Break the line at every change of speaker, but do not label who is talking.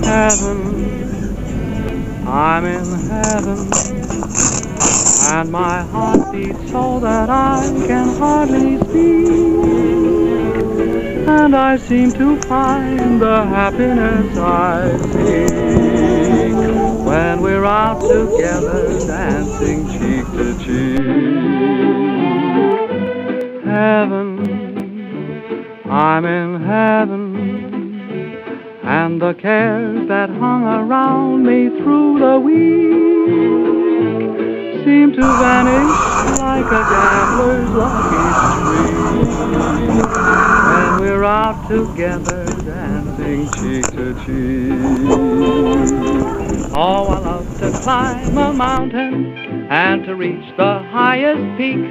Heaven, I'm in heaven, and my heart beats so that I can hardly speak, and I seem to find the happiness I seek when we're out together dancing cheek to cheek. Heaven, I'm in heaven, and the cares that hung around me through the week seem to vanish like a gambler's lucky streak when we're out together dancing cheek to cheek. Oh, I love to climb a mountain and to reach the highest peak.